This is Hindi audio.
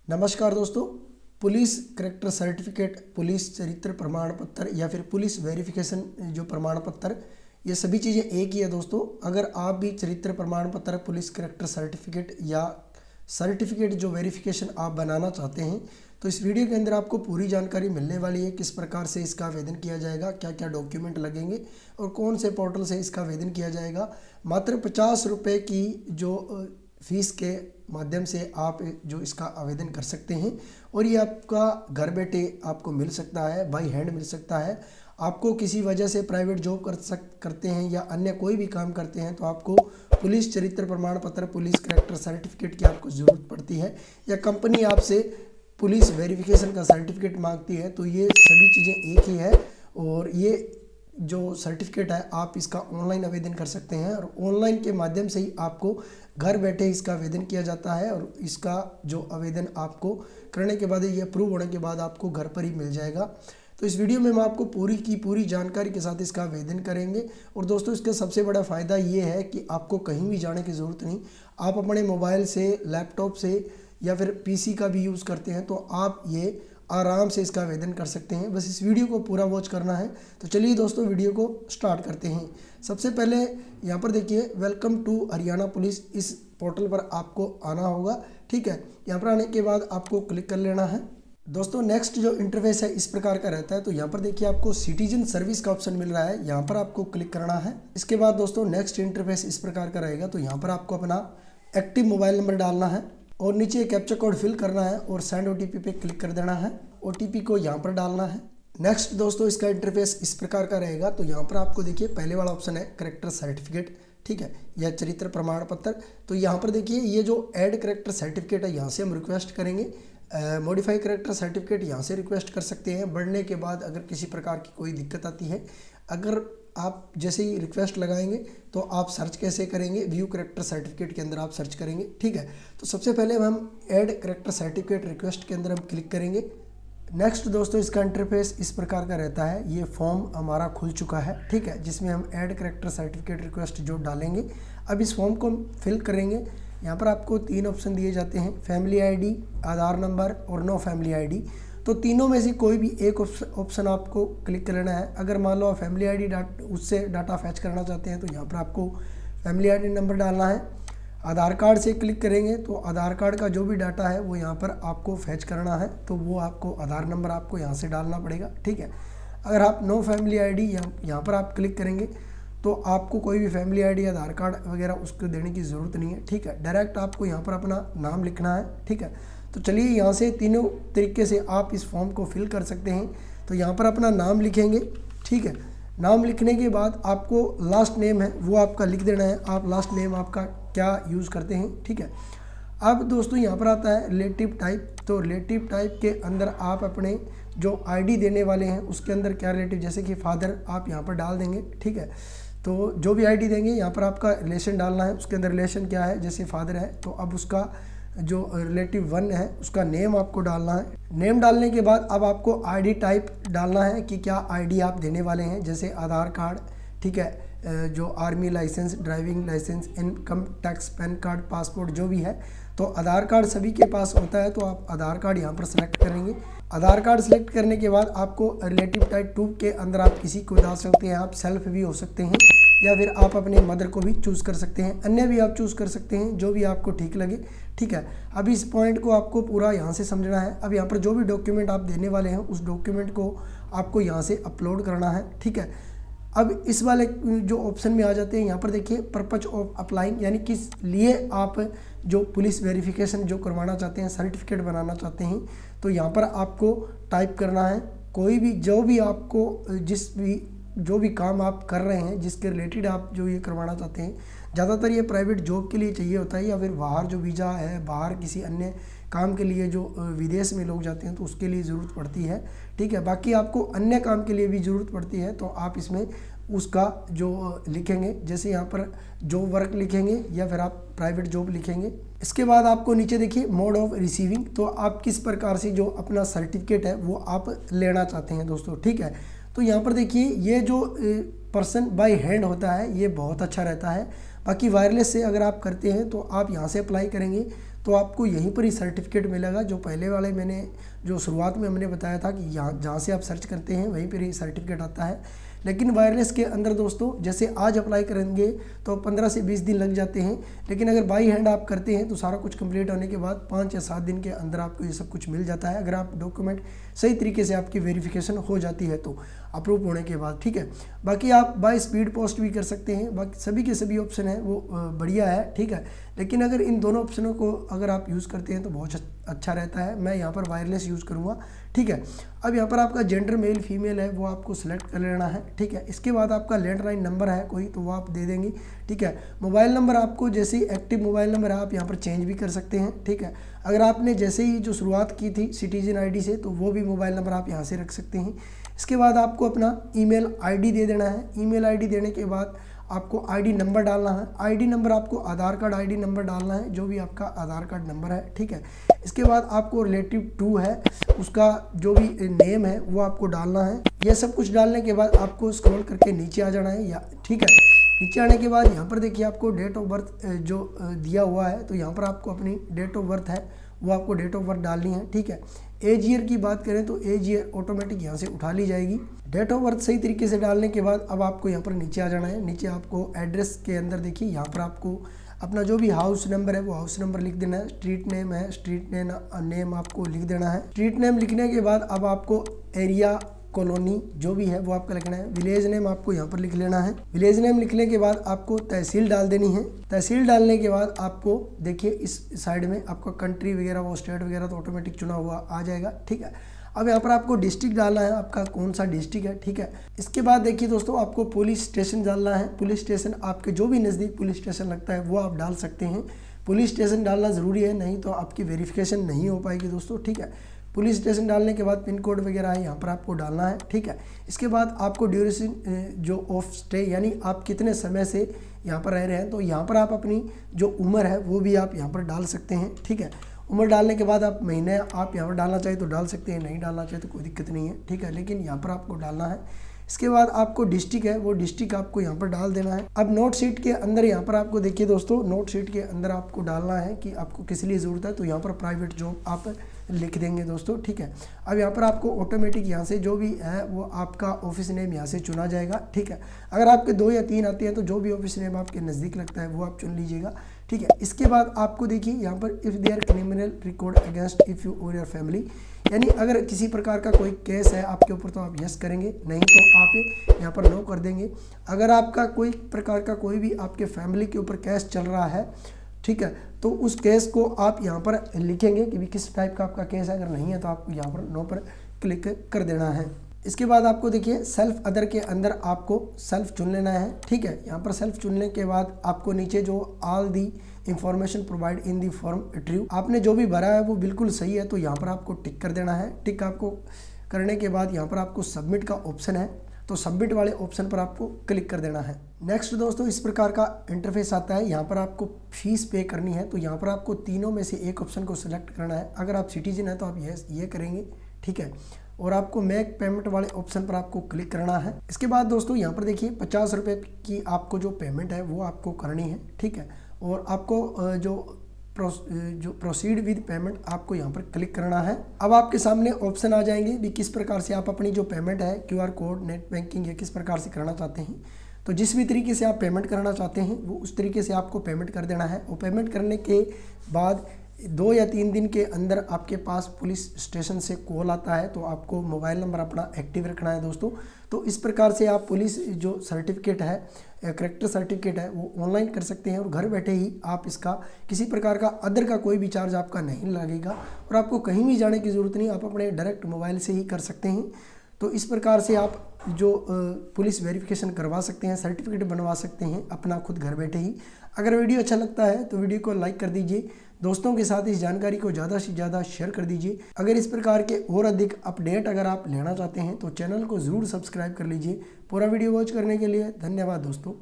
नमस्कार दोस्तों। पुलिस करेक्टर सर्टिफिकेट, पुलिस चरित्र प्रमाण पत्र या फिर पुलिस वेरिफिकेशन जो प्रमाण पत्र, ये सभी चीज़ें एक ही है दोस्तों। अगर आप भी चरित्र प्रमाण पत्र, पुलिस करेक्टर सर्टिफिकेट या सर्टिफिकेट जो वेरिफिकेशन आप बनाना चाहते हैं तो इस वीडियो के अंदर आपको पूरी जानकारी मिलने वाली है। किस प्रकार से इसका आवेदन किया जाएगा, क्या क्या डॉक्यूमेंट लगेंगे और कौन से पोर्टल से इसका आवेदन किया जाएगा। मात्र 50 रुपये की जो फीस के माध्यम से आप जो इसका आवेदन कर सकते हैं और ये आपका घर बैठे आपको मिल सकता है, बाई हैंड मिल सकता है। आपको किसी वजह से प्राइवेट जॉब करते हैं या अन्य कोई भी काम करते हैं तो आपको पुलिस चरित्र प्रमाण पत्र, पुलिस कैरेक्टर सर्टिफिकेट की आपको ज़रूरत पड़ती है, या कंपनी आपसे पुलिस वेरिफिकेशन का सर्टिफिकेट मांगती है, तो ये सभी चीज़ें एक ही है। और ये जो सर्टिफिकेट है आप इसका ऑनलाइन आवेदन कर सकते हैं और ऑनलाइन के माध्यम से ही आपको घर बैठे इसका आवेदन किया जाता है। और इसका जो आवेदन आपको करने के बाद, ये अप्रूव होने के बाद आपको घर पर ही मिल जाएगा। तो इस वीडियो में हम आपको पूरी की पूरी जानकारी के साथ इसका आवेदन करेंगे। और दोस्तों, इसका सबसे बड़ा फ़ायदा ये है कि आपको कहीं भी जाने की ज़रूरत नहीं। आप अपने मोबाइल से, लैपटॉप से या फिर पीसी का भी यूज़ करते हैं तो आप ये आराम से इसका आवेदन कर सकते हैं। बस इस वीडियो को पूरा वॉच करना है। तो चलिए दोस्तों, वीडियो को स्टार्ट करते हैं। सबसे पहले यहाँ पर देखिए, वेलकम टू हरियाणा पुलिस, इस पोर्टल पर आपको आना होगा। ठीक है, यहाँ पर आने के बाद आपको क्लिक कर लेना है। दोस्तों, नेक्स्ट जो इंटरफेस है इस प्रकार का रहता है। तो यहाँ पर देखिए आपको सिटीजन सर्विस का ऑप्शन मिल रहा है, यहाँ पर आपको क्लिक करना है। इसके बाद दोस्तों नेक्स्ट इंटरफेस इस प्रकार का रहेगा। तो यहाँ पर आपको अपना एक्टिव मोबाइल नंबर डालना है और नीचे कैप्चा कोड फिल करना है और सेंड ओटीपी पे क्लिक कर देना है। ओटीपी को यहाँ पर डालना है। नेक्स्ट दोस्तों, इसका इंटरफेस इस प्रकार का रहेगा। तो यहाँ पर आपको देखिए पहले वाला ऑप्शन है करेक्टर सर्टिफिकेट, ठीक है, या चरित्र प्रमाण पत्र। तो यहाँ पर देखिए ये जो ऐड करेक्टर सर्टिफिकेट है यहाँ से हम रिक्वेस्ट करेंगे। मॉडिफाई करेक्टर सर्टिफिकेट यहाँ से रिक्वेस्ट कर सकते हैं। बढ़ने के बाद अगर किसी प्रकार की कोई दिक्कत आती है, अगर आप जैसे ही रिक्वेस्ट लगाएंगे तो आप सर्च कैसे करेंगे, व्यू करेक्टर सर्टिफिकेट के अंदर आप सर्च करेंगे। ठीक है, तो सबसे पहले हम ऐड करेक्टर सर्टिफिकेट रिक्वेस्ट के अंदर हम क्लिक करेंगे। नेक्स्ट दोस्तों, इसका इंटरफेस इस प्रकार का रहता है। ये फॉर्म हमारा खुल चुका है, ठीक है, जिसमें हम ऐड करेक्टर सर्टिफिकेट रिक्वेस्ट जो डालेंगे। अब इस फॉर्म को फिल करेंगे। यहाँ पर आपको 3 ऑप्शन दिए जाते हैं, फैमिली आईडी, आधार नंबर और नो फैमिली आईडी। तो तीनों में से कोई भी एक ऑप्शन आपको क्लिक कर लेना है। अगर मान लो आप फैमिली आईडी उससे डाटा फैच करना चाहते हैं तो यहाँ पर आपको फैमिली आईडी नंबर डालना है। आधार कार्ड से क्लिक करेंगे तो आधार कार्ड का जो भी डाटा है वो यहाँ पर आपको फैच करना है, तो वो आपको आधार नंबर आपको यहाँ से डालना पड़ेगा। ठीक है, अगर आप नो फैमिली आईडी यहाँ पर आप क्लिक करेंगे तो आपको कोई भी फैमिली आईडी, आधार कार्ड वगैरह उसको देने की ज़रूरत नहीं है। ठीक है, डायरेक्ट आपको यहाँ पर अपना नाम लिखना है। ठीक है, तो चलिए यहाँ से तीनों तरीके से आप इस फॉर्म को फिल कर सकते हैं। तो यहाँ पर अपना नाम लिखेंगे। ठीक है, नाम लिखने के बाद आपको लास्ट नेम है वो आपका लिख देना है। आप लास्ट नेम आपका क्या यूज़ करते हैं। ठीक है, अब दोस्तों यहाँ पर आता है रिलेटिव टाइप। तो रिलेटिव टाइप के अंदर आप अपने जो आईडी देने वाले हैं उसके अंदर क्या रिलेटिव, जैसे कि फादर आप यहाँ पर डाल देंगे। ठीक है, तो जो भी आईडी देंगे यहाँ पर आपका रिलेशन डालना है। उसके अंदर रिलेशन क्या है, जैसे फादर है तो अब उसका जो रिलेटिव 1 है उसका नेम आपको डालना है। नेम डालने के बाद अब आपको आईडी टाइप डालना है कि क्या आईडी आप देने वाले हैं, जैसे आधार कार्ड, ठीक है, जो army licence, driving licence, income tax, PAN card, passport जो भी है। तो आधार कार्ड सभी के पास होता है तो आप आधार कार्ड यहाँ पर सेलेक्ट करेंगे। आधार कार्ड सेलेक्ट करने के बाद आपको रिलेटिव टाइप 2 के अंदर आप किसी को डाल सकते हैं। आप सेल्फ भी हो सकते हैं या फिर आप अपने मदर को भी चूज़ कर सकते हैं, अन्य भी आप चूज़ कर सकते हैं, जो भी आपको ठीक लगे। ठीक है, अब इस पॉइंट को आपको पूरा यहाँ से समझना है। अब यहाँ पर जो भी डॉक्यूमेंट आप देने वाले हैं उस डॉक्यूमेंट को आपको यहाँ से अपलोड करना है। ठीक है, अब इस वाले जो ऑप्शन में आ जाते हैं, यहाँ पर देखिए पर्पज ऑफ अप्लाइंग, यानी किस लिए आप जो पुलिस वेरिफिकेशन जो करवाना चाहते हैं, सर्टिफिकेट बनाना चाहते हैं, तो यहाँ पर आपको टाइप करना है कोई भी जो भी आपको जो भी काम आप कर रहे हैं जिसके रिलेटेड आप जो ये करवाना चाहते हैं। ज़्यादातर ये प्राइवेट जॉब के लिए चाहिए होता है या फिर बाहर जो वीज़ा है, बाहर किसी अन्य काम के लिए जो विदेश में लोग जाते हैं तो उसके लिए ज़रूरत पड़ती है। ठीक है, बाकी आपको अन्य काम के लिए भी ज़रूरत पड़ती है तो आप इसमें उसका जो लिखेंगे, जैसे यहाँ पर जॉब वर्क लिखेंगे या फिर आप प्राइवेट जॉब लिखेंगे। इसके बाद आपको नीचे देखिए मोड ऑफ रिसीविंग, तो आप किस प्रकार से जो अपना सर्टिफिकेट है वो आप लेना चाहते हैं दोस्तों। ठीक है, तो यहाँ पर देखिए ये जो पर्सन बाय हैंड होता है ये बहुत अच्छा रहता है। बाकी वायरलेस से अगर आप करते हैं तो आप यहाँ से अप्लाई करेंगे तो आपको यहीं पर ही सर्टिफिकेट मिलेगा। जो पहले वाले मैंने जो शुरुआत में हमने बताया था कि यहाँ जहाँ से आप सर्च करते हैं वहीं पर ही सर्टिफिकेट आता है। लेकिन वायरलेस के अंदर दोस्तों जैसे आज अप्लाई करेंगे तो 15 से 20 दिन लग जाते हैं, लेकिन अगर बाई हैंड आप करते हैं तो सारा कुछ कंप्लीट होने के बाद 5 या 7 दिन के अंदर आपको ये सब कुछ मिल जाता है, अगर आप डॉक्यूमेंट सही तरीके से आपकी वेरिफिकेशन हो जाती है तो अप्रूव होने के बाद, ठीक है। बाकी आप बाय स्पीड पोस्ट भी कर सकते हैं, बाकी सभी के सभी ऑप्शन हैं वो बढ़िया है, ठीक है। लेकिन अगर इन दोनों ऑप्शनों को अगर आप यूज़ करते हैं तो बहुत अच्छा रहता है। मैं यहाँ पर वायरलेस यूज़ करूँगा, ठीक है। अब यहाँ पर आपका जेंडर मेल फीमेल है वो आपको सिलेक्ट कर लेना है, ठीक है। इसके बाद आपका लैंडलाइन नंबर है कोई तो वो आप दे देंगे, ठीक है। मोबाइल नंबर आपको जैसे एक्टिव मोबाइल नंबर है आप यहाँ पर चेंज भी कर सकते हैं, ठीक है। अगर आपने जैसे ही जो शुरुआत की थी सिटीजन आईडी से तो वो भी मोबाइल नंबर आप यहाँ से रख सकते हैं। इसके बाद आपको अपना ईमेल आईडी दे देना है। ईमेल आईडी देने के बाद आपको आईडी नंबर डालना है। आईडी नंबर आपको आधार कार्ड आईडी नंबर डालना है, जो भी आपका आधार कार्ड नंबर है, ठीक है। इसके बाद आपको रिलेटिव टू है उसका जो भी नेम है वो आपको डालना है। ये सब कुछ डालने के बाद आपको स्क्रॉल करके नीचे आ जाना है, या ठीक है। नीचे आने के बाद यहाँ पर देखिए आपको डेट ऑफ बर्थ जो दिया हुआ है तो यहाँ पर आपको अपनी डेट ऑफ बर्थ है वो आपको डेट ऑफ बर्थ डालनी है, ठीक है। एज ईयर की बात करें तो एज ईयर ऑटोमेटिक यहाँ से उठा ली जाएगी। डेट ऑफ बर्थ सही तरीके से डालने के बाद अब आपको यहाँ पर नीचे आ जाना है। नीचे आपको एड्रेस के अंदर देखिए यहाँ पर आपको अपना जो भी हाउस नंबर है वो हाउस नंबर लिख देना है। स्ट्रीट नेम है, स्ट्रीट नेम आपको लिख देना है। स्ट्रीट नेम लिखने के बाद अब आपको एरिया कॉलोनी जो भी है वो आपका लिखना है। विलेज नेम आपको यहाँ पर लिख लेना है। विलेज नेम लिखने के बाद आपको तहसील डाल देनी है। तहसील डालने के बाद आपको देखिए इस साइड में आपका कंट्री वगैरह वो स्टेट वगैरह तो ऑटोमेटिक चुना हुआ आ जाएगा, ठीक है। अब यहाँ पर आपको डिस्ट्रिक्ट डालना है, आपका कौन सा डिस्ट्रिक्ट है, ठीक है। इसके बाद देखिए दोस्तों आपको पुलिस स्टेशन डालना है। पुलिस स्टेशन आपके जो भी नज़दीक पुलिस स्टेशन लगता है वो आप डाल सकते हैं। पुलिस स्टेशन डालना ज़रूरी है, नहीं तो आपकी वेरिफिकेशन नहीं हो पाएगी दोस्तों, ठीक है। पुलिस स्टेशन डालने के बाद पिन कोड वगैरह है यहाँ पर आपको डालना है, ठीक है। इसके बाद आपको ड्यूरेशन जो ऑफ स्टे यानी आप कितने समय से यहाँ पर रह रहे हैं तो यहाँ पर आप अपनी जो उम्र है वो भी आप यहाँ पर डाल सकते हैं, ठीक है। उम्र डालने के बाद आप महीने आप यहाँ पर डालना चाहे तो डाल सकते हैं, नहीं डालना चाहे तो कोई दिक्कत नहीं है, ठीक है। लेकिन यहाँ पर आपको डालना है। इसके बाद आपको डिस्ट्रिक्ट है वो डिस्ट्रिक्ट आपको यहाँ पर डाल देना है। अब नोट शीट के अंदर यहाँ पर आपको देखिए दोस्तों नोट शीट के अंदर आपको डालना है कि आपको किस लिए ज़रूरत है, तो यहाँ पर प्राइवेट जॉब आप लिख देंगे दोस्तों, ठीक है। अब यहाँ पर आपको ऑटोमेटिक यहाँ से जो भी है वो आपका ऑफिस नेम यहाँ से चुना जाएगा, ठीक है। अगर आपके 2 या 3 आते हैं तो जो भी ऑफिस नेम आपके नज़दीक लगता है वो आप चुन लीजिएगा, ठीक है। इसके बाद आपको देखिए यहाँ पर if there criminal record against if you or your family, यानी अगर किसी प्रकार का कोई केस है आपके ऊपर तो आप यस करेंगे, नहीं तो आप यहाँ पर नो कर देंगे। अगर आपका कोई प्रकार का कोई भी आपके फैमिली के ऊपर केस चल रहा है, ठीक है, तो उस केस को आप यहाँ पर लिखेंगे कि भी किस टाइप का आपका केस है। अगर नहीं है तो आपको यहाँ पर नो पर क्लिक कर देना है। इसके बाद आपको देखिए सेल्फ अदर के अंदर आपको सेल्फ चुन लेना है, ठीक है। यहाँ पर सेल्फ चुनने के बाद आपको नीचे जो all the information provide in the form true, आपने जो भी भरा है वो बिल्कुल सही है तो यहाँ पर आपको टिक कर देना है। टिक आपको करने के बाद यहाँ पर आपको सबमिट का ऑप्शन है तो सबमिट वाले ऑप्शन पर आपको क्लिक कर देना है। नेक्स्ट दोस्तों इस प्रकार का इंटरफेस आता है। यहाँ पर आपको फीस पे करनी है तो यहाँ पर आपको तीनों में से एक ऑप्शन को सिलेक्ट करना है। अगर आप सिटीजन है तो आप ये करेंगे, ठीक है। और आपको मेक पेमेंट वाले ऑप्शन पर आपको क्लिक करना है। इसके बाद दोस्तों यहाँ पर देखिए 50 रुपये की आपको जो पेमेंट है वो आपको करनी है, ठीक है। और आपको जो प्रोसीड विद पेमेंट आपको यहाँ पर क्लिक करना है। अब आपके सामने ऑप्शन आ जाएंगे भी किस प्रकार से आप अपनी जो पेमेंट है QR कोड नेट बैंकिंग या किस प्रकार से करना चाहते हैं। तो जिस भी तरीके से आप पेमेंट करना चाहते हैं वो उस तरीके से आपको पेमेंट कर देना है। और पेमेंट करने के बाद 2 या 3 दिन के अंदर आपके पास पुलिस स्टेशन से कॉल आता है तो आपको मोबाइल नंबर अपना एक्टिव रखना है दोस्तों। तो इस प्रकार से आप पुलिस जो सर्टिफिकेट है करैक्टर सर्टिफिकेट है वो ऑनलाइन कर सकते हैं और घर बैठे ही आप इसका किसी प्रकार का अदर का कोई भी चार्ज आपका नहीं लगेगा और आपको कहीं भी जाने की ज़रूरत नहीं, आप अपने डायरेक्ट मोबाइल से ही कर सकते हैं। तो इस प्रकार से आप जो पुलिस वेरिफिकेशन करवा सकते हैं, सर्टिफिकेट बनवा सकते हैं अपना खुद घर बैठे ही। अगर वीडियो अच्छा लगता है तो वीडियो को लाइक कर दीजिए, दोस्तों के साथ इस जानकारी को ज़्यादा से ज़्यादा शेयर कर दीजिए। अगर इस प्रकार के और अधिक अपडेट अगर आप लेना चाहते हैं तो चैनल को ज़रूर सब्सक्राइब कर लीजिए। पूरा वीडियो वॉच करने के लिए धन्यवाद दोस्तों।